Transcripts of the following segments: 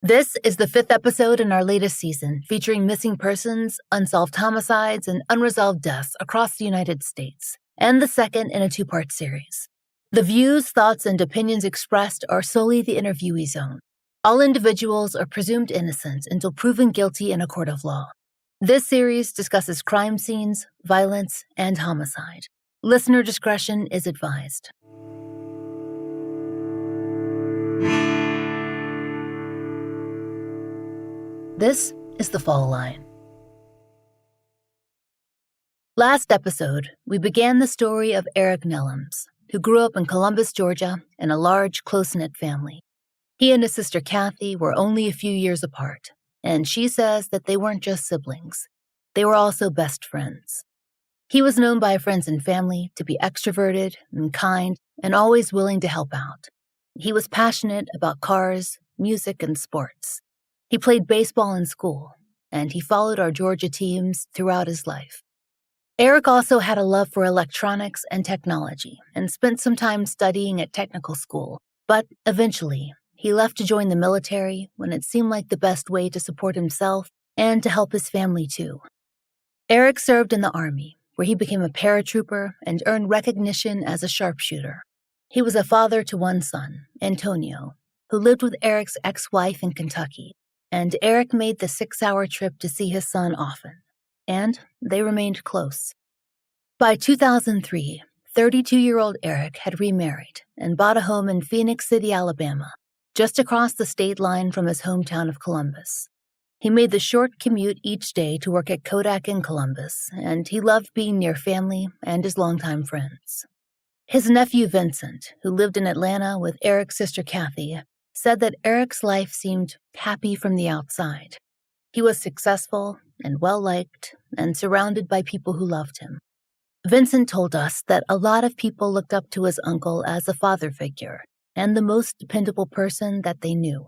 This is the 5th episode in our latest season, featuring missing persons, unsolved homicides, and unresolved deaths across the United States, and the second in a 2-part series. The views, thoughts, and opinions expressed are solely the interviewee's own. All individuals are presumed innocent until proven guilty in a court of law. This series discusses crime scenes, violence, and homicide. Listener discretion is advised. This is The Fall Line. Last episode, we began the story of Eric Nelams, who grew up in Columbus, Georgia, in a large, close-knit family. He and his sister Kathy were only a few years apart, and she says that they weren't just siblings. They were also best friends. He was known by friends and family to be extroverted and kind and always willing to help out. He was passionate about cars, music, and sports. He played baseball in school, and he followed our Georgia teams throughout his life. Eric also had a love for electronics and technology and spent some time studying at technical school, but eventually he left to join the military when it seemed like the best way to support himself and to help his family too. Eric served in the Army, where he became a paratrooper and earned recognition as a sharpshooter. He was a father to one son, Antonio, who lived with Eric's ex-wife in Kentucky, and Eric made the 6-hour trip to see his son often, and they remained close. By 2003, 32-year-old Eric had remarried and bought a home in Phenix City, Alabama, just across the state line from his hometown of Columbus. He made the short commute each day to work at Kodak in Columbus, and he loved being near family and his longtime friends. His nephew Vincent, who lived in Atlanta with Eric's sister Kathy, said that Eric's life seemed happy from the outside. He was successful and well-liked and surrounded by people who loved him. Vincent told us that a lot of people looked up to his uncle as a father figure and the most dependable person that they knew.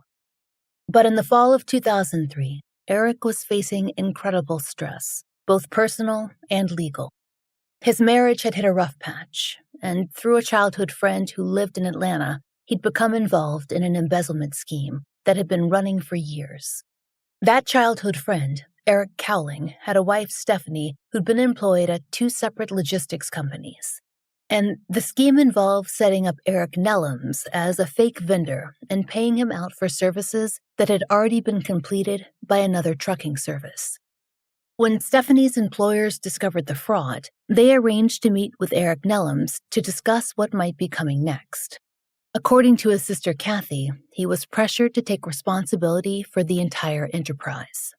But in the fall of 2003, Eric was facing incredible stress, both personal and legal. His marriage had hit a rough patch, and through a childhood friend who lived in Atlanta, he'd become involved in an embezzlement scheme that had been running for years. That childhood friend, Eric Cowling, had a wife, Stephanie, who'd been employed at 2 separate logistics companies. And the scheme involved setting up Eric Nelams as a fake vendor and paying him out for services that had already been completed by another trucking service. When Stephanie's employers discovered the fraud, they arranged to meet with Eric Nelams to discuss what might be coming next. According to his sister Kathy, he was pressured to take responsibility for the entire enterprise.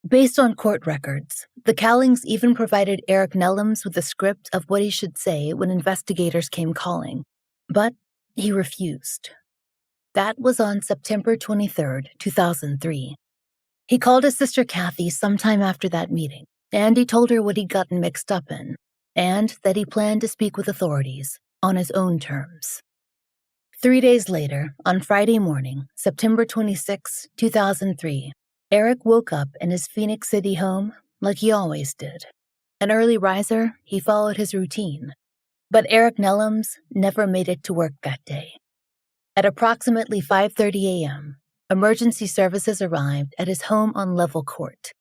Based on court records, the Cowlings even provided Eric Nelams with a script of what he should say when investigators came calling, but he refused. That was on September 23, 2003. He called his sister Kathy sometime after that meeting, and he told her what he'd gotten mixed up in, and that he planned to speak with authorities on his own terms. 3 days later, on Friday morning, September 26, 2003, Eric woke up in his Phenix City home like he always did. An early riser, he followed his routine. But Eric Nelams never made it to work that day. At approximately 5:30 a.m., emergency services arrived at his home on Level Court.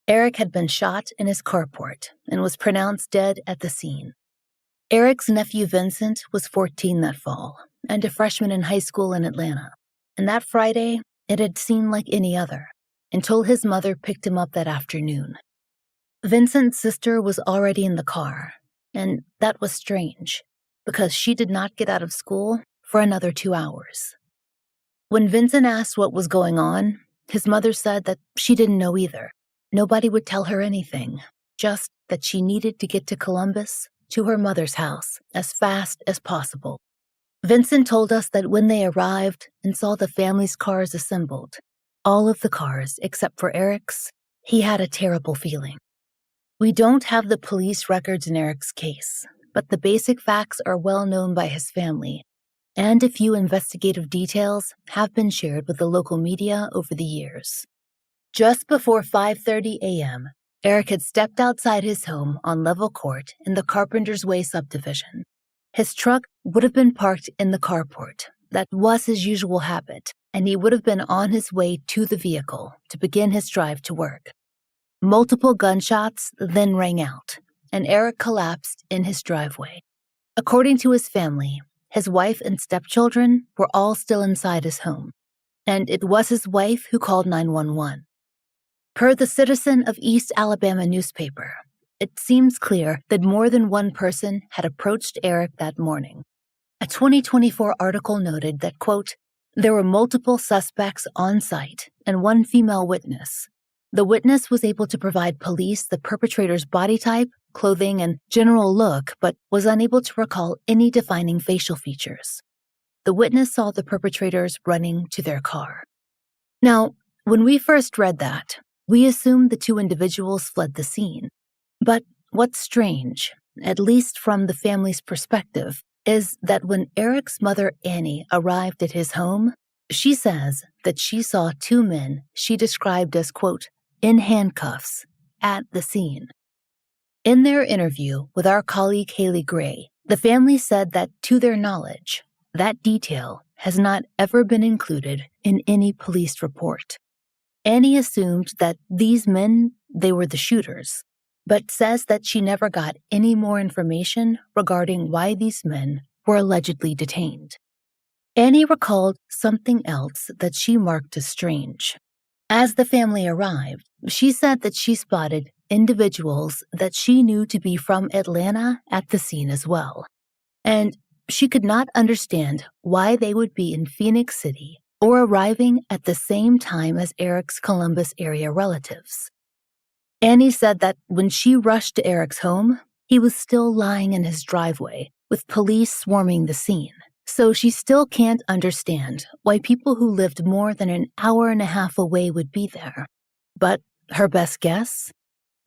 Eric had been shot in his carport and was pronounced dead at the scene. Eric's nephew Vincent was 14 that fall and a freshman in high school in Atlanta. And that Friday, it had seemed like any other, until his mother picked him up that afternoon. Vincent's sister was already in the car, and that was strange, because she did not get out of school for another 2 hours. When Vincent asked what was going on, his mother said that she didn't know either. Nobody would tell her anything, just that she needed to get to Columbus, to her mother's house, as fast as possible. Vincent told us that when they arrived and saw the family's cars assembled, all of the cars except for Eric's, he had a terrible feeling. We don't have the police records in Eric's case, but the basic facts are well known by his family, and a few investigative details have been shared with the local media over the years. Just before 5:30 a.m., Eric had stepped outside his home on Level Court in the Carpenter's Way subdivision. His truck would have been parked in the carport. That was his usual habit, and he would have been on his way to the vehicle to begin his drive to work. Multiple gunshots then rang out, and Eric collapsed in his driveway. According to his family, his wife and stepchildren were all still inside his home, and it was his wife who called 911. Per the Citizen of East Alabama newspaper, it seems clear that more than one person had approached Eric that morning. A 2024 article noted that, quote, there were multiple suspects on site and one female witness. The witness was able to provide police the perpetrator's body type, clothing, and general look, but was unable to recall any defining facial features. The witness saw the perpetrators running to their car. Now, when we first read that, we assumed the two individuals fled the scene. But what's strange, at least from the family's perspective, is that when Eric's mother Annie arrived at his home, she says that she saw two men she described as, quote, in handcuffs at the scene. In their interview with our colleague Haley Gray, the family said that, to their knowledge, that detail has not ever been included in any police report. Annie assumed that these men, they were the shooters, but says that she never got any more information regarding why these men were allegedly detained. Annie recalled something else that she marked as strange. As the family arrived, she said that she spotted individuals that she knew to be from Atlanta at the scene as well. And she could not understand why they would be in Phenix City or arriving at the same time as Eric's Columbus area relatives. Annie said that when she rushed to Eric's home, he was still lying in his driveway, with police swarming the scene. So she still can't understand why people who lived more than an hour and a half away would be there. But her best guess?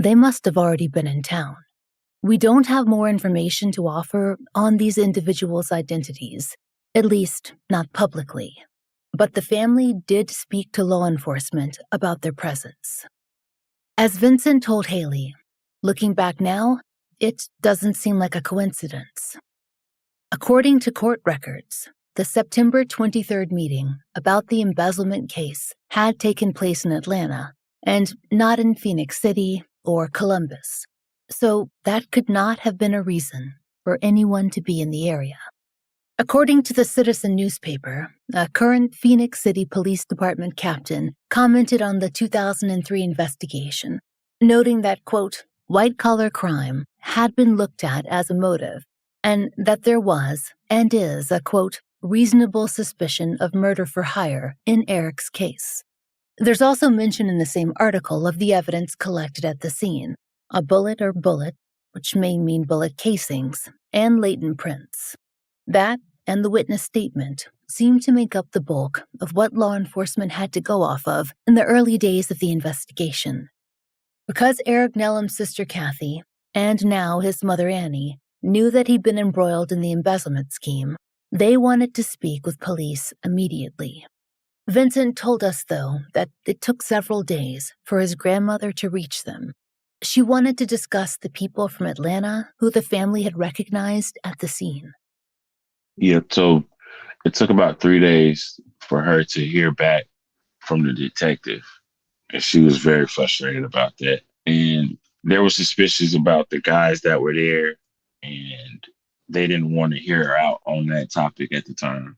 They must have already been in town. We don't have more information to offer on these individuals' identities, at least not publicly. But the family did speak to law enforcement about their presence. As Vincent told Haley, looking back now, it doesn't seem like a coincidence. According to court records, the September 23rd meeting about the embezzlement case had taken place in Atlanta and not in Phenix City or Columbus. So that could not have been a reason for anyone to be in the area. According to the Citizen newspaper, a current Phenix City Police Department captain commented on the 2003 investigation, noting that, quote, white-collar crime had been looked at as a motive, and that there was, and is, a, quote, reasonable suspicion of murder for hire in Eric's case. There's also mention in the same article of the evidence collected at the scene, a bullet or bullet, which may mean bullet casings, and latent prints. That and the witness statement seem to make up the bulk of what law enforcement had to go off of in the early days of the investigation. Because Eric Nelams' sister Kathy, and now his mother Annie, knew that he'd been embroiled in the embezzlement scheme, they wanted to speak with police immediately. Vincent told us, though, that it took several days for his grandmother to reach them. She wanted to discuss the people from Atlanta who the family had recognized at the scene. Yeah, so it took about 3 days for her to hear back from the detective. And she was very frustrated about that. And there were suspicions about the guys that were there, and they didn't want to hear her out on that topic at the time.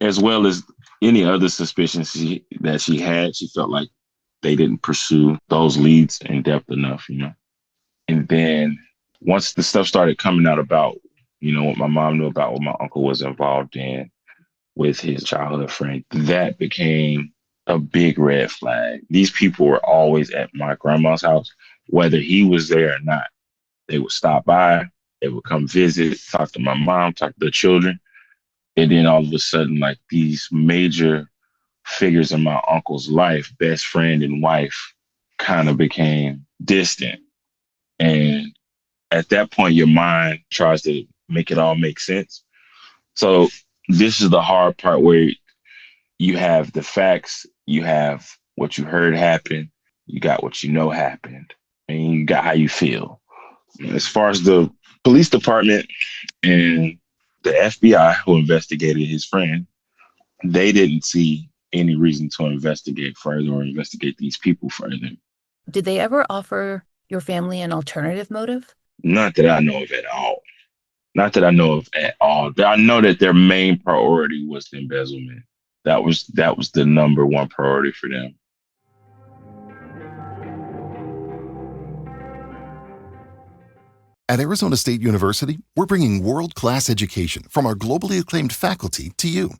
As well as any other suspicions that she had, she felt like they didn't pursue those leads in depth enough, you know. And then once the stuff started coming out about, you know, what my mom knew about what my uncle was involved in with his childhood friend, that became a big red flag. These people were always at my grandma's house, whether he was there or not. They would stop by, they would come visit, talk to my mom, talk to the children. And then all of a sudden, like, these major figures in my uncle's life, best friend and wife, kind of became distant. And at that point, your mind tries to make it all make sense. So this is the hard part, where you have the facts, you have what you heard happen, you got what you know happened, and you got how you feel. As far as the police department and the FBI who investigated his friend, they didn't see any reason to investigate further or investigate these people further. Did they ever offer your family an alternative motive? Not that I know of at all. Not that I know of at all. I know that their main priority was the embezzlement. That was the number one priority for them. At Arizona State University, we're bringing world-class education from our globally acclaimed faculty to you.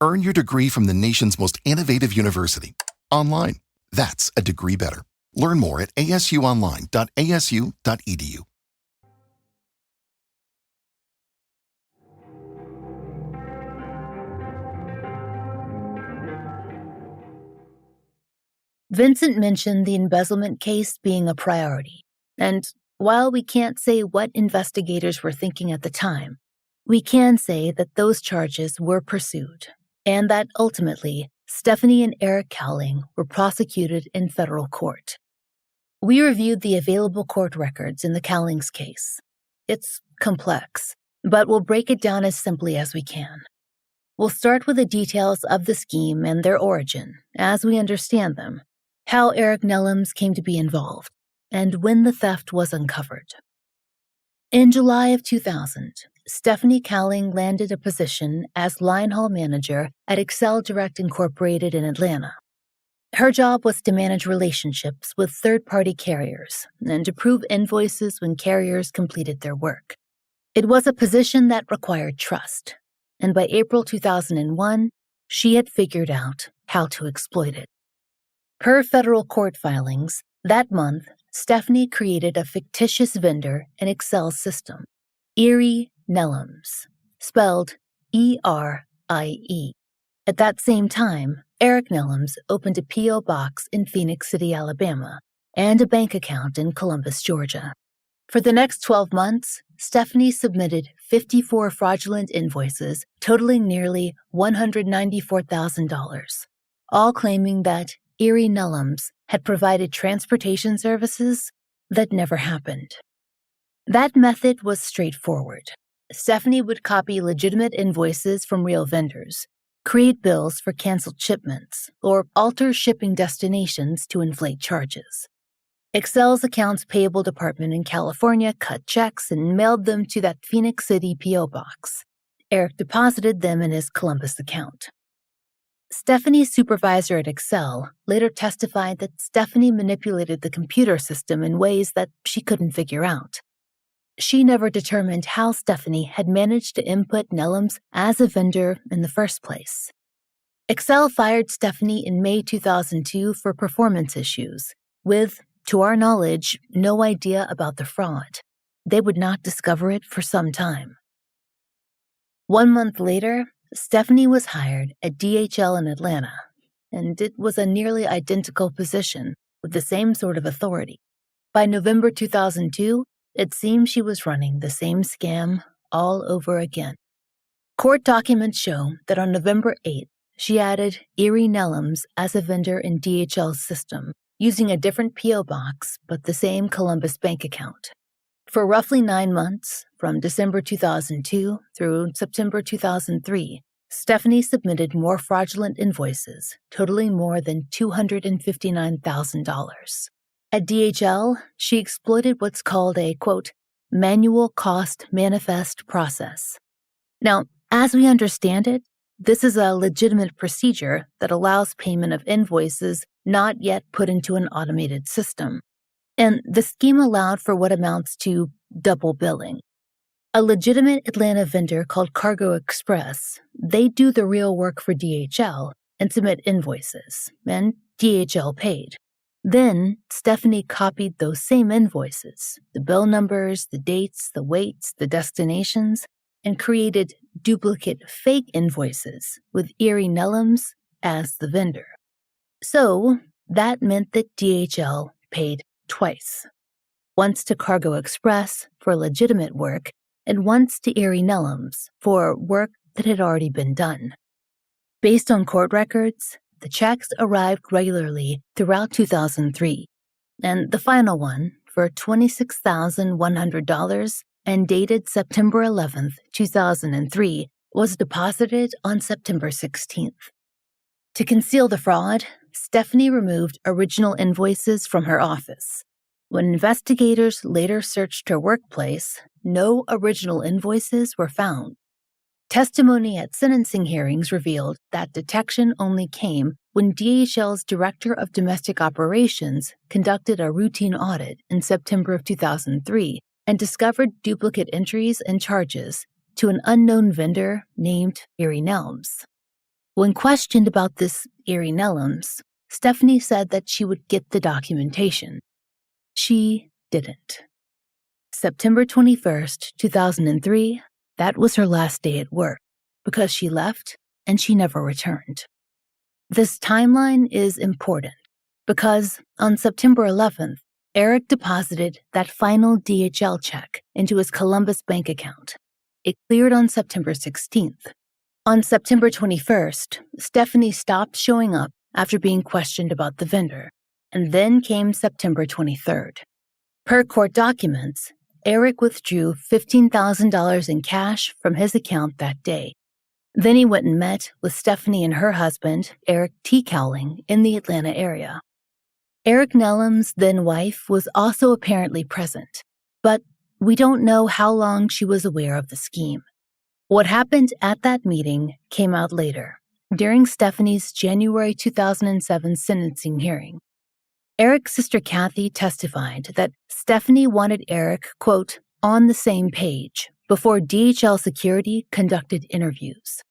Earn your degree from the nation's most innovative university. Online. That's a degree better. Learn more at asuonline.asu.edu. Vincent mentioned the embezzlement case being a priority, and while we can't say what investigators were thinking at the time, we can say that those charges were pursued, and that ultimately, Stephanie and Eric Cowling were prosecuted in federal court. We reviewed the available court records in the Cowlings case. It's complex, but we'll break it down as simply as we can. We'll start with the details of the scheme and their origin, as we understand them, how Eric Nelams came to be involved, and when the theft was uncovered. In July of 2000, Stephanie Cowling landed a position as line haul manager at Excel Direct Incorporated in Atlanta. Her job was to manage relationships with third-party carriers and approve invoices when carriers completed their work. It was a position that required trust, and by April 2001, she had figured out how to exploit it. Per federal court filings, that month, Stephanie created a fictitious vendor in Excel's system, Eric Nelams, spelled E-R-I-E. At that same time, Eric Nelams opened a P.O. box in Phenix City, Alabama, and a bank account in Columbus, Georgia. For the next 12 months, Stephanie submitted 54 fraudulent invoices totaling nearly $194,000, all claiming that Eric Nelams had provided transportation services that never happened. That method was straightforward. Stephanie would copy legitimate invoices from real vendors, create bills for canceled shipments, or alter shipping destinations to inflate charges. Excel's accounts payable department in California cut checks and mailed them to that Phenix City P.O. box. Eric deposited them in his Columbus account. Stephanie's supervisor at Excel later testified that Stephanie manipulated the computer system in ways that she couldn't figure out. She never determined how Stephanie had managed to input Nelams as a vendor in the first place. Excel fired Stephanie in May 2002 for performance issues, with, to our knowledge, no idea about the fraud. They would not discover it for some time. 1 month later, Stephanie was hired at DHL in Atlanta, and it was a nearly identical position with the same sort of authority. By November 2002, it seemed she was running the same scam all over again. Court documents show that on November 8th, she added Eric Nelams as a vendor in DHL's system, using a different P.O. box but the same Columbus bank account. For roughly 9 months, from December 2002 through September 2003, Stephanie submitted more fraudulent invoices, totaling more than $259,000. At DHL, she exploited what's called a, quote, manual cost manifest process. Now, as we understand it, this is a legitimate procedure that allows payment of invoices not yet put into an automated system. And the scheme allowed for what amounts to double billing. A legitimate Atlanta vendor called Cargo Express, they do the real work for DHL and submit invoices, and DHL paid. Then, Stephanie copied those same invoices, the bill numbers, the dates, the weights, the destinations, and created duplicate fake invoices with Eric Nelams as the vendor. So, that meant that DHL paid twice. Once to Cargo Express for legitimate work, and once to Eric Nelams for work that had already been done. Based on court records, the checks arrived regularly throughout 2003, and the final one, for $26,100 and dated September 11th, 2003, was deposited on September 16th. To conceal the fraud, Stephanie removed original invoices from her office. When investigators later searched her workplace, no original invoices were found. Testimony at sentencing hearings revealed that detection only came when DHL's Director of Domestic Operations conducted a routine audit in September of 2003 and discovered duplicate entries and charges to an unknown vendor named Eric Nelams. When questioned about this Eric Nelams, Stephanie said that she would get the documentation. She didn't. September 21st, 2003, that was her last day at work because she left and she never returned. This timeline is important because on September 11th, Eric deposited that final DHL check into his Columbus bank account. It cleared on September 16th. On September 21st, Stephanie stopped showing up after being questioned about the vendor, and then came September 23rd. Per court documents, Eric withdrew $15,000 in cash from his account that day. Then he went and met with Stephanie and her husband, Eric T. Cowling, in the Atlanta area. Eric Nelams' then wife was also apparently present, but we don't know how long she was aware of the scheme. What happened at that meeting came out later, during Stephanie's January 2007 sentencing hearing. Eric's sister Kathy testified that Stephanie wanted Eric, quote, on the same page before DHL security conducted interviews.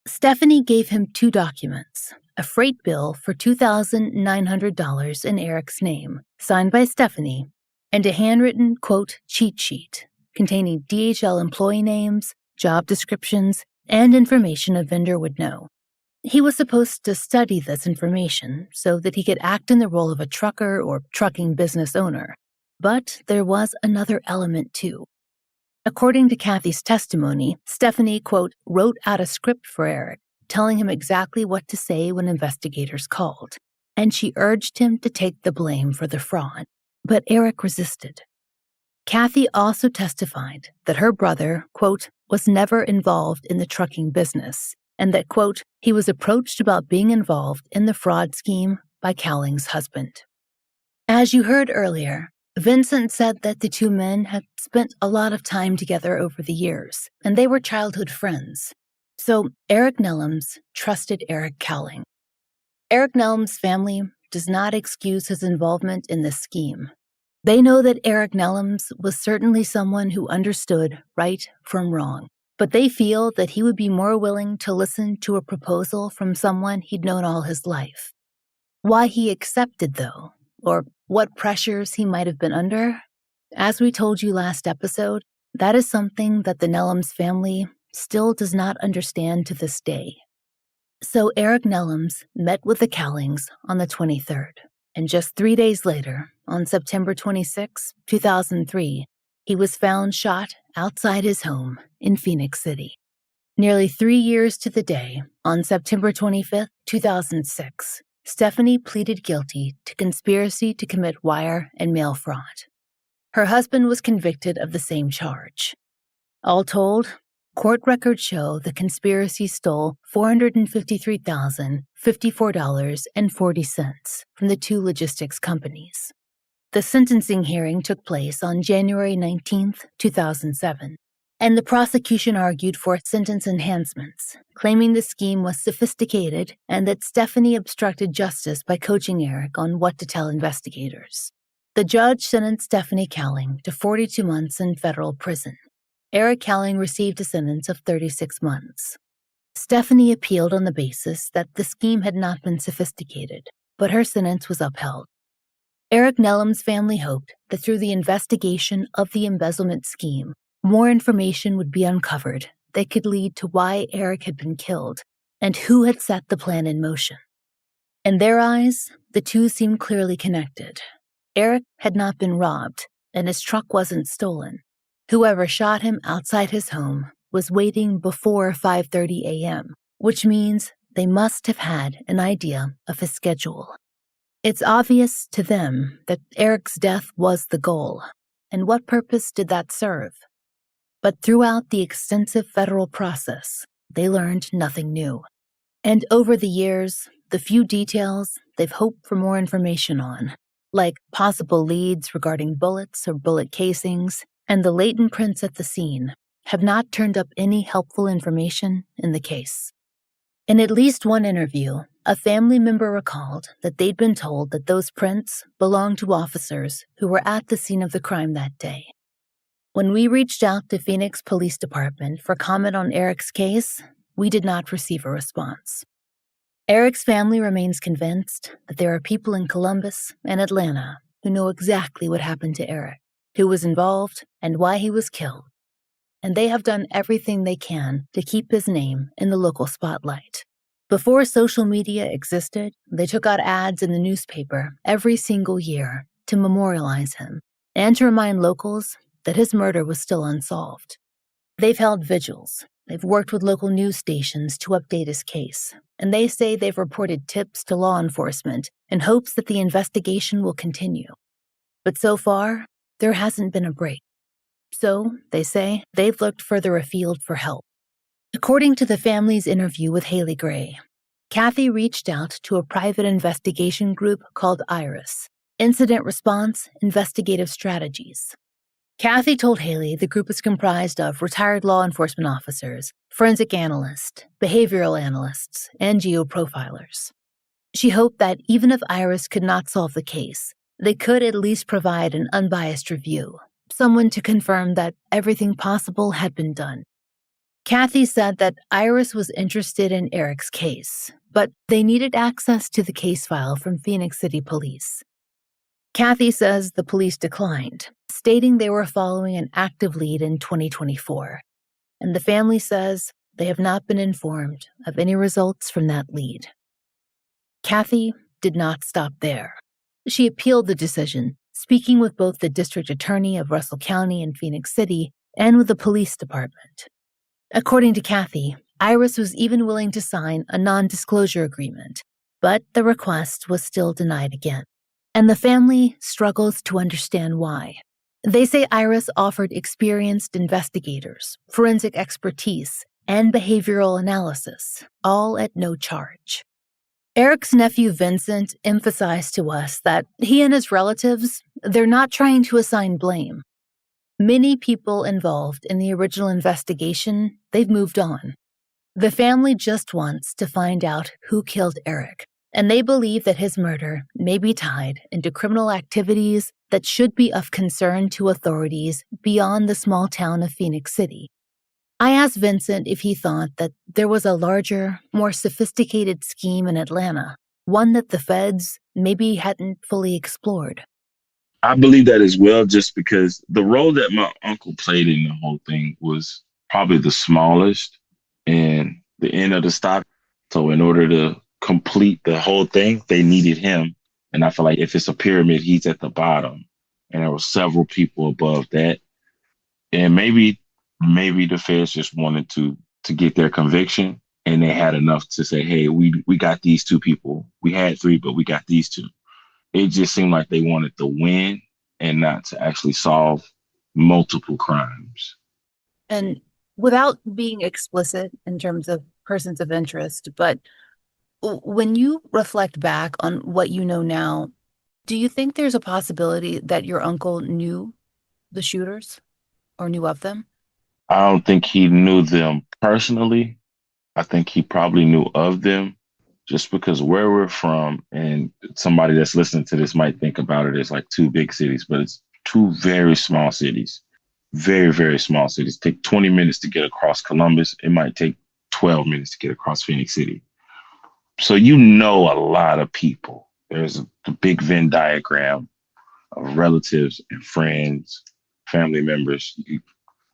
Stephanie gave him two documents, a freight bill for $2,900 in Eric's name, signed by Stephanie, and a handwritten, quote, cheat sheet containing DHL employee names, job descriptions, and information a vendor would know. He was supposed to study this information so that he could act in the role of a trucker or trucking business owner. But there was another element too. According to Kathy's testimony, Stephanie, quote, wrote out a script for Eric, telling him exactly what to say when investigators called, and she urged him to take the blame for the fraud. But Eric resisted. Kathy also testified that her brother, quote, was never involved in the trucking business, and that, quote, he was approached about being involved in the fraud scheme by Cowling's husband. As you heard earlier, Vincent said that the two men had spent a lot of time together over the years, and they were childhood friends. So Eric Nelams trusted Eric Cowling. Eric Nelams' family does not excuse his involvement in this scheme. They know that Eric Nelams was certainly someone who understood right from wrong, but they feel that he would be more willing to listen to a proposal from someone he'd known all his life. Why he accepted, though, or what pressures he might have been under, as we told you last episode, that is something that the Nelams family still does not understand to this day. So Eric Nelams met with the Cowlings on the 23rd, and just 3 days later, on September 26, 2003, he was found shot outside his home in Phenix City. Nearly 3 years to the day, on September 25, 2006, Stephanie pleaded guilty to conspiracy to commit wire and mail fraud. Her husband was convicted of the same charge. All told, court records show the conspiracy stole $453,054.40 from the two logistics companies. The sentencing hearing took place on January 19, 2007, and the prosecution argued for sentence enhancements, claiming the scheme was sophisticated and that Stephanie obstructed justice by coaching Eric on what to tell investigators. The judge sentenced Stephanie Cowling to 42 months in federal prison. Eric Cowling received a sentence of 36 months. Stephanie appealed on the basis that the scheme had not been sophisticated, but her sentence was upheld. Eric Nelams' family hoped that through the investigation of the embezzlement scheme, more information would be uncovered that could lead to why Eric had been killed and who had set the plan in motion. In their eyes, the two seemed clearly connected. Eric had not been robbed, and his truck wasn't stolen. Whoever shot him outside his home was waiting before 5:30 a.m., which means they must have had an idea of his schedule. It's obvious to them that Eric's death was the goal, and what purpose did that serve? But throughout the extensive federal process, they learned nothing new. And over the years, the few details they've hoped for more information on, like possible leads regarding bullets or bullet casings and the latent prints at the scene, have not turned up any helpful information in the case. In at least one interview, a family member recalled that they'd been told that those prints belonged to officers who were at the scene of the crime that day. When we reached out to Phoenix Police Department for comment on Eric's case, we did not receive a response. Eric's family remains convinced that there are people in Columbus and Atlanta who know exactly what happened to Eric, who was involved, and why he was killed. And they have done everything they can to keep his name in the local spotlight. Before social media existed, they took out ads in the newspaper every single year to memorialize him and to remind locals that his murder was still unsolved. They've held vigils. They've worked with local news stations to update his case, and they say they've reported tips to law enforcement in hopes that the investigation will continue. But so far, there hasn't been a break. So, they say, they've looked further afield for help. According to the family's interview with Haley Gray, Kathy reached out to a private investigation group called IRIS, Incident Response Investigative Strategies. Kathy told Haley the group is comprised of retired law enforcement officers, forensic analysts, behavioral analysts, and geoprofilers. She hoped that even if IRIS could not solve the case, they could at least provide an unbiased review, someone to confirm that everything possible had been done. Kathy said that IRIS was interested in Eric's case, but they needed access to the case file from Phenix City Police. Kathy says the police declined, stating they were following an active lead in 2024, and the family says they have not been informed of any results from that lead. Kathy did not stop there. She appealed the decision, speaking with both the district attorney of Russell County and Phenix City and with the police department. According to Kathy, IRIS was even willing to sign a non-disclosure agreement, but the request was still denied again. And the family struggles to understand why. They say IRIS offered experienced investigators, forensic expertise, and behavioral analysis, all at no charge. Eric's nephew Vincent emphasized to us that he and his relatives, they're not trying to assign blame. Many people involved in the original investigation, they've moved on. The family just wants to find out who killed Eric, and they believe that his murder may be tied into criminal activities that should be of concern to authorities beyond the small town of Phenix City. I asked Vincent if he thought that there was a larger, more sophisticated scheme in Atlanta, one that the feds maybe hadn't fully explored. I believe that as well, just because the role that my uncle played in the whole thing was probably the smallest and the end of the stock. So in order to complete the whole thing, they needed him. And I feel like if it's a pyramid, he's at the bottom. And there were several people above that. And maybe the feds just wanted to get their conviction, and they had enough to say, hey, we got these two people. We had three, but we got these two. It just seemed like they wanted to win and not to actually solve multiple crimes. And without being explicit in terms of persons of interest, but when you reflect back on what you know now, do you think there's a possibility that your uncle knew the shooters or knew of them? I don't think he knew them personally. I think he probably knew of them. Just because where we're from, and somebody that's listening to this might think about it as like two big cities, but it's two very small cities, very, very small cities. Take 20 minutes to get across Columbus. It might take 12 minutes to get across Phenix City. So you know a lot of people. There's a big Venn diagram of relatives and friends, family members. You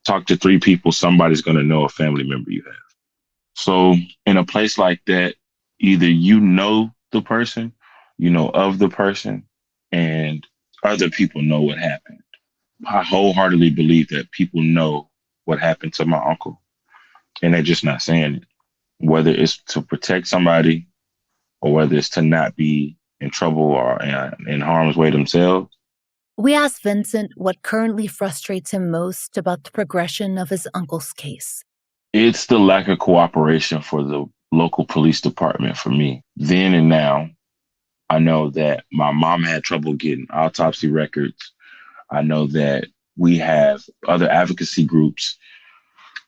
talk to three people, somebody's going to know a family member you have. So in a place like that, either you know the person, you know of the person, and other people know what happened. I wholeheartedly believe that people know what happened to my uncle, and they're just not saying it. Whether it's to protect somebody or whether it's to not be in trouble or in harm's way themselves. We asked Vincent what currently frustrates him most about the progression of his uncle's case. It's the lack of cooperation for local police department for me. Then and now, I know that my mom had trouble getting autopsy records. I know that we have other advocacy groups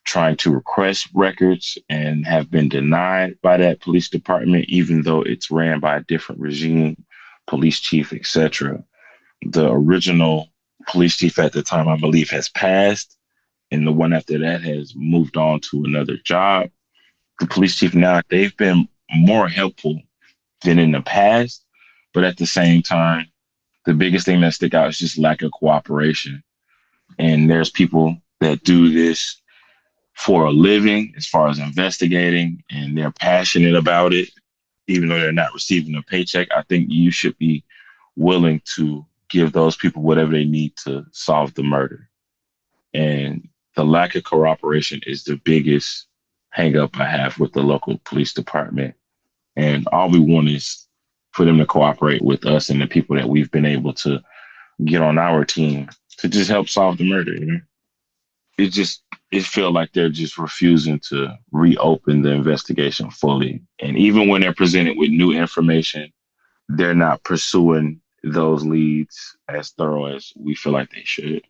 trying to request records and have been denied by that police department, even though it's ran by a different regime, police chief, etc. The original police chief at the time, I believe, has passed, and the one after that has moved on to another job. The police chief now, they've been more helpful than in the past, but at the same time, the biggest thing that stick out is just lack of cooperation. And there's people that do this for a living as far as investigating, and they're passionate about it, even though they're not receiving a paycheck. I think you should be willing to give those people whatever they need to solve the murder. And the lack of cooperation is the biggest hang up I have with the local police department. And all we want is for them to cooperate with us and the people that we've been able to get on our team to just help solve the murder. You know, it feels like they're just refusing to reopen the investigation fully. And even when they're presented with new information, they're not pursuing those leads as thorough as we feel like they should.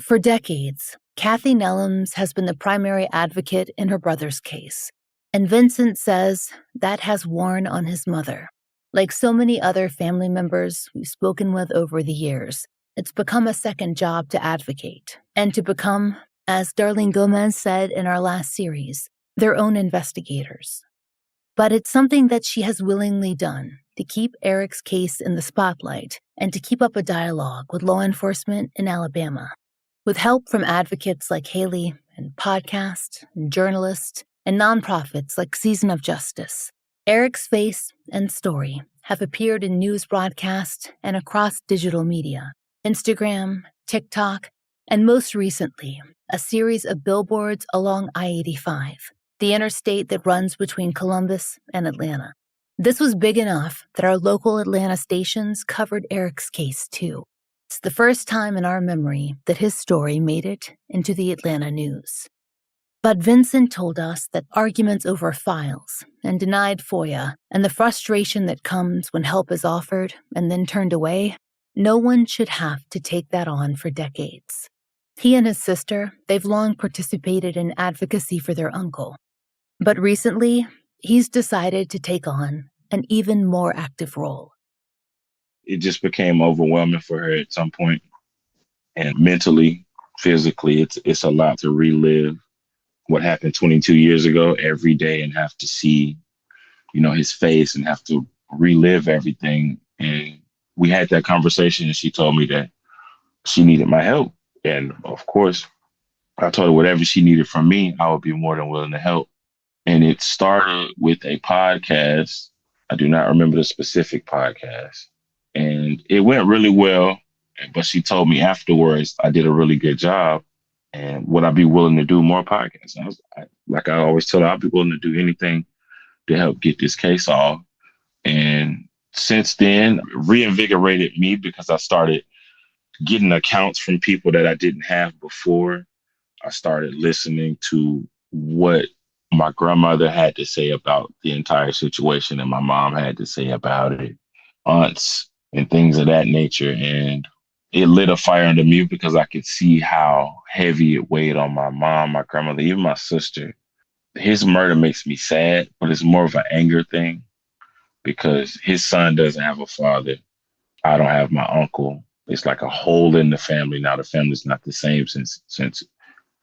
For decades, Kathy Nelams has been the primary advocate in her brother's case, and Vincent says that has worn on his mother. Like so many other family members we've spoken with over the years, it's become a second job to advocate and to become, as Darlene Gomez said in our last series, their own investigators. But it's something that she has willingly done to keep Eric's case in the spotlight and to keep up a dialogue with law enforcement in Alabama. With help from advocates like Haley and podcasts and journalists and nonprofits like Season of Justice, Eric's face and story have appeared in news broadcasts and across digital media, Instagram, TikTok, and most recently, a series of billboards along I-85, the interstate that runs between Columbus and Atlanta. This was big enough that our local Atlanta stations covered Eric's case too. It's the first time in our memory that his story made it into the Atlanta news. But Vincent told us that arguments over files and denied FOIA and the frustration that comes when help is offered and then turned away, no one should have to take that on for decades. He and his sister, they've long participated in advocacy for their uncle. But recently, he's decided to take on an even more active role. It just became overwhelming for her at some point. And mentally, physically, it's a lot to relive what happened 22 years ago every day and have to see, his face and have to relive everything. And we had that conversation and she told me that she needed my help. And of course, I told her whatever she needed from me, I would be more than willing to help. And it started with a podcast. I do not remember the specific podcast. And it went really well, but she told me afterwards I did a really good job. And would I be willing to do more podcasts? Like I always tell her, I'll be willing to do anything to help get this case off. And since then, reinvigorated me because I started getting accounts from people that I didn't have before. I started listening to what my grandmother had to say about the entire situation and my mom had to say about it, aunts and things of that nature. And it lit a fire under me because I could see how heavy it weighed on my mom, my grandmother, even my sister. His murder makes me sad, but it's more of an anger thing because his son doesn't have a father. I don't have my uncle. It's like a hole in the family. Now the family's not the same since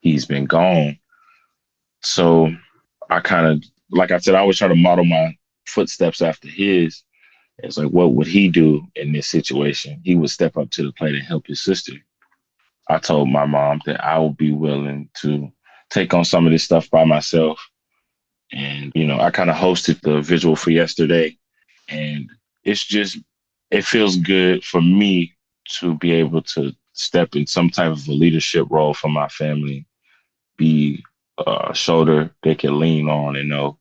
he's been gone. So I kind of, like I said, I always try to model my footsteps after his. It's like, what would he do in this situation? He would step up to the plate and help his sister. I told my mom that I would be willing to take on some of this stuff by myself. And, I kind of hosted the visual for yesterday. And it feels good for me to be able to step in some type of a leadership role for my family, be shoulder they can lean on and know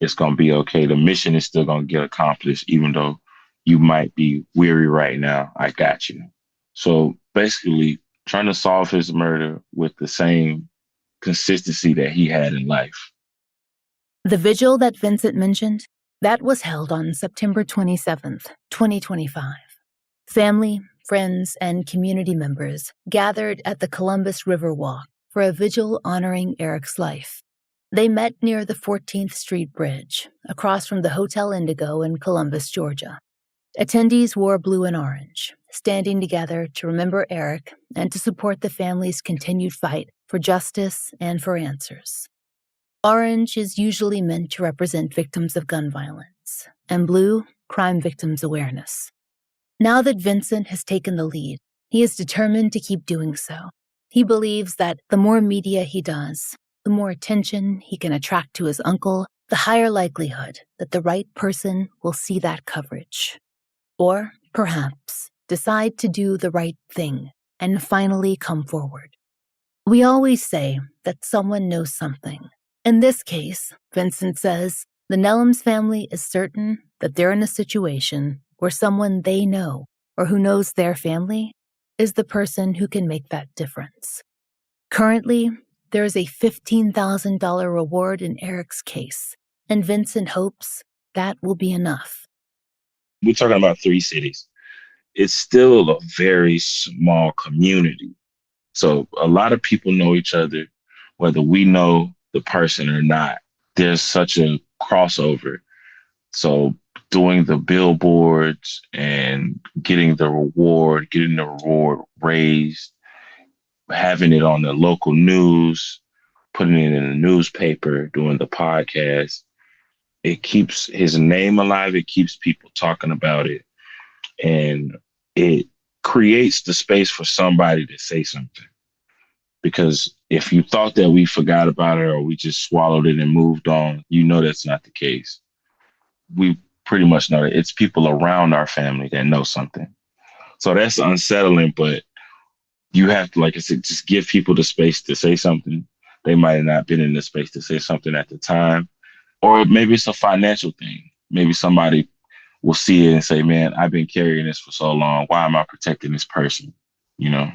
it's going to be okay. The mission is still going to get accomplished, even though you might be weary right now. I got you. So basically, trying to solve his murder with the same consistency that he had in life. The vigil that Vincent mentioned, that was held on September 27th, 2025. Family, friends, and community members gathered at the Columbus River Walk for a vigil honoring Eric's life. They met near the 14th Street Bridge, across from the Hotel Indigo in Columbus, Georgia. Attendees wore blue and orange, standing together to remember Eric and to support the family's continued fight for justice and for answers. Orange is usually meant to represent victims of gun violence, and blue, crime victims' awareness. Now that Vincent has taken the lead, he is determined to keep doing so. He believes that the more media he does, the more attention he can attract to his uncle, the higher likelihood that the right person will see that coverage. Or, perhaps, decide to do the right thing and finally come forward. We always say that someone knows something. In this case, Vincent says, the Nelams family is certain that they're in a situation where someone they know or who knows their family is the person who can make that difference. Currently, there is a $15,000 reward in Eric's case, and Vincent hopes that will be enough. We're talking about 3 cities. It's still a very small community. So a lot of people know each other, whether we know the person or not. There's such a crossover. So doing the billboards and getting the reward raised, having it on the local news, putting it in the newspaper, doing the podcast, it keeps his name alive. It keeps people talking about it. And it creates the space for somebody to say something. Because if you thought that we forgot about it or we just swallowed it and moved on, you know that's not the case. We pretty much know that it's people around our family that know something. So that's unsettling, but you have to, like I said, just give people the space to say something. They might have not been in the space to say something at the time. Or maybe it's a financial thing. Maybe somebody will see it and say, man, I've been carrying this for so long. Why am I protecting this person? You know,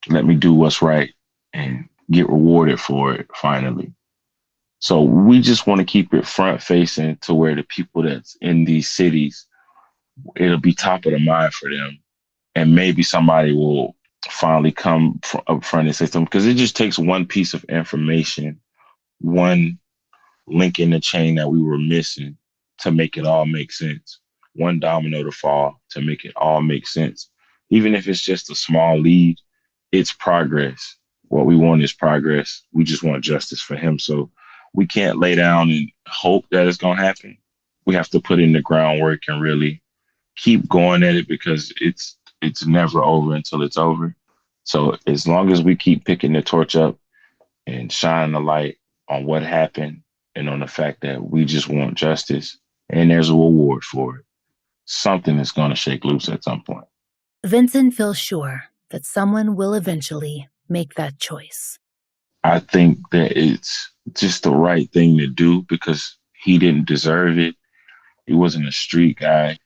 let me do what's right and get rewarded for it finally. So we just want to keep it front facing to where the people that's in these cities, it'll be top of the mind for them. And maybe somebody will finally come up front and say something, because it just takes one piece of information, one link in the chain that we were missing to make it all make sense. One domino to fall to make it all make sense. Even if it's just a small lead, it's progress. What we want is progress. We just want justice for him. So we can't lay down and hope that it's going to happen. We have to put in the groundwork and really keep going at it, because it's never over until it's over. So as long as we keep picking the torch up and shining the light on what happened and on the fact that we just want justice and there's a reward for it, something is going to shake loose at some point. Vincent feels sure that someone will eventually make that choice. I think that it's just the right thing to do, because he didn't deserve it. He wasn't a street guy.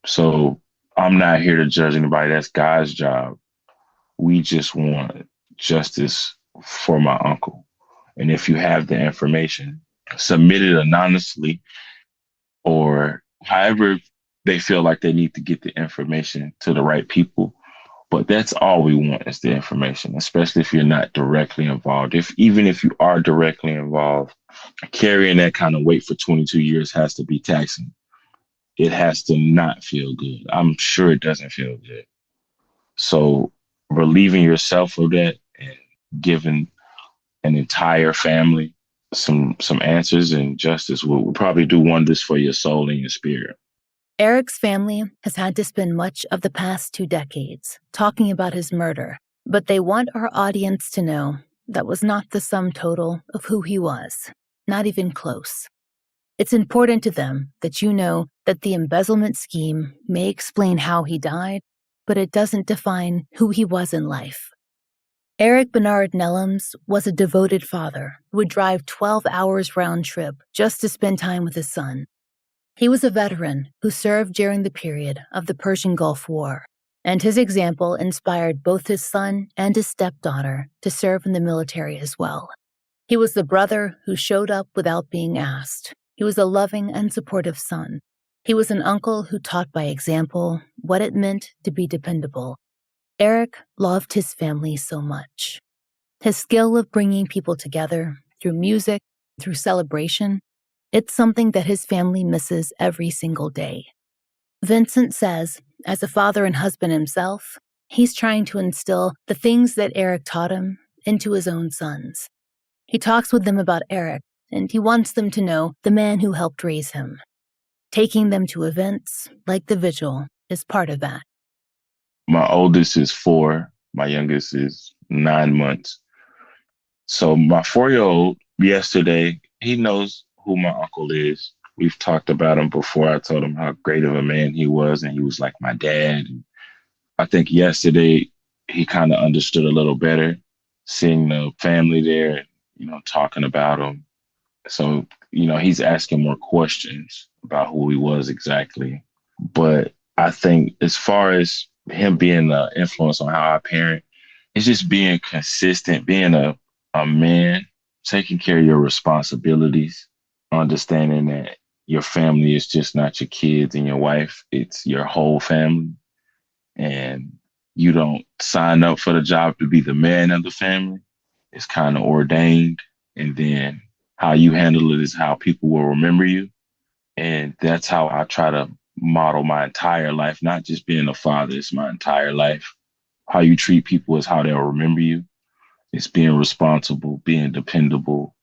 So I'm not here to judge anybody. That's God's job. We just want justice for my uncle. And if you have the information, submit it anonymously, or however they feel like they need to get the information to the right people. But that's all we want is the information, especially if you're not directly involved. Even if you are directly involved, carrying that kind of weight for 22 years has to be taxing. It has to not feel good. I'm sure it doesn't feel good. So relieving yourself of that and giving an entire family some answers and justice will probably do wonders for your soul and your spirit. Eric's family has had to spend much of the past 2 decades talking about his murder, but they want our audience to know that was not the sum total of who he was, not even close. It's important to them that you know that the embezzlement scheme may explain how he died, but it doesn't define who he was in life. Eric Bernard Nelams was a devoted father who would drive 12 hours round trip just to spend time with his son. He was a veteran who served during the period of the Persian Gulf War, and his example inspired both his son and his stepdaughter to serve in the military as well. He was the brother who showed up without being asked. He was a loving and supportive son. He was an uncle who taught by example what it meant to be dependable. Eric loved his family so much. His skill of bringing people together through music, through celebration, it's something that his family misses every single day. Vincent says, as a father and husband himself, he's trying to instill the things that Eric taught him into his own sons. He talks with them about Eric, and he wants them to know the man who helped raise him. Taking them to events like the Vigil is part of that. My oldest is 4. My youngest is 9 months. So my 4-year-old, yesterday, he knows who my uncle is. We've talked about him before. I told him how great of a man he was, and he was like my dad. And I think yesterday he kind of understood a little better, seeing the family there, talking about him. So, he's asking more questions about who he was exactly. But I think as far as him being an influence on how I parent, it's just being consistent, being a man, taking care of your responsibilities, understanding that your family is just not your kids and your wife, it's your whole family. And you don't sign up for the job to be the man of the family. It's kind of ordained. And then how you handle it is how people will remember you. And that's how I try to model my entire life, not just being a father, it's my entire life. How you treat people is how they'll remember you. It's being responsible, being dependable,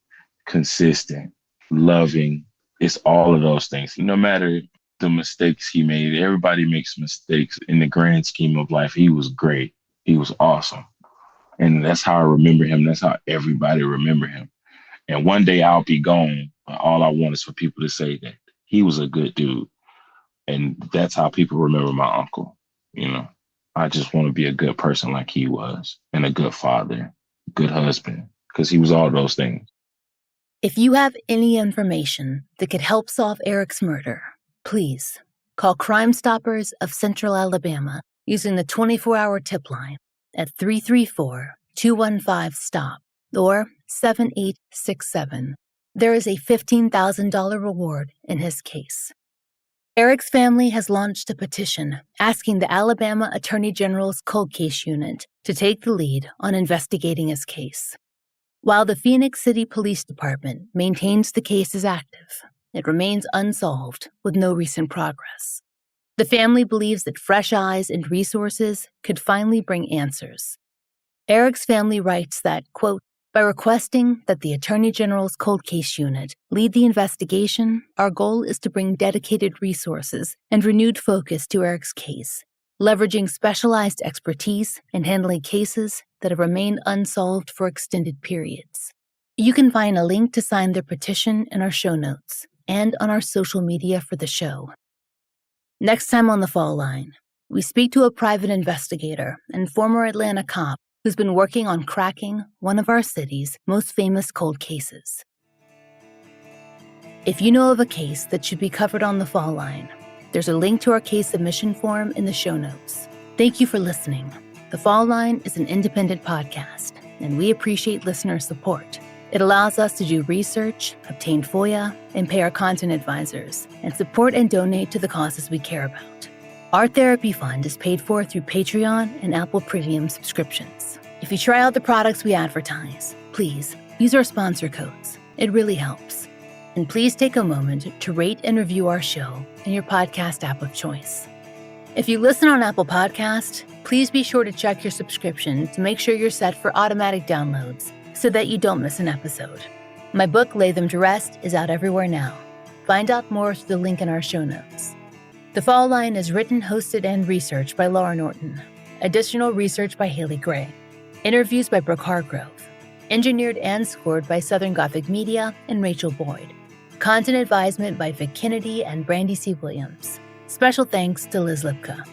consistent, loving. It's all of those things. No matter the mistakes he made, everybody makes mistakes. In the grand scheme of life, he was great. He was awesome. And that's how I remember him. That's how everybody remember him. And one day I'll be gone. All I want is for people to say that he was a good dude. And that's how people remember my uncle. I just want to be a good person like he was, and a good father, good husband, because he was all those things. If you have any information that could help solve Eric's murder, please call Crime Stoppers of Central Alabama using the 24-hour tip line at 334-215-STOP or 7867. There is a $15,000 reward in his case. Eric's family has launched a petition asking the Alabama Attorney General's Cold Case Unit to take the lead on investigating his case. While the Phenix City Police Department maintains the case is active, it remains unsolved with no recent progress. The family believes that fresh eyes and resources could finally bring answers. Eric's family writes that, quote, by requesting that the Attorney General's Cold Case Unit lead the investigation, our goal is to bring dedicated resources and renewed focus to Eric's case, leveraging specialized expertise in handling cases that have remained unsolved for extended periods. You can find a link to sign their petition in our show notes and on our social media for the show. Next time on The Fall Line, we speak to a private investigator and former Atlanta cop who's been working on cracking one of our city's most famous cold cases. If you know of a case that should be covered on The Fall Line, there's a link to our case submission form in the show notes. Thank you for listening. The Fall Line is an independent podcast, and we appreciate listener support. It allows us to do research, obtain FOIA, and pay our content advisors, and support and donate to the causes we care about. Our therapy fund is paid for through Patreon and Apple Premium subscriptions. If you try out the products we advertise, please use our sponsor codes. It really helps. And please take a moment to rate and review our show in your podcast app of choice. If you listen on Apple Podcast, please be sure to check your subscription to make sure you're set for automatic downloads so that you don't miss an episode. My book, Lay Them to Rest, is out everywhere now. Find out more through the link in our show notes. The Fall Line is written, hosted, and researched by Laura Norton. Additional research by Haley Gray. Interviews by Brooke Hargrove. Engineered and scored by Southern Gothic Media and Rachel Boyd. Content advisement by Vic Kennedy and Brandy C. Williams. Special thanks to Liz Lipka.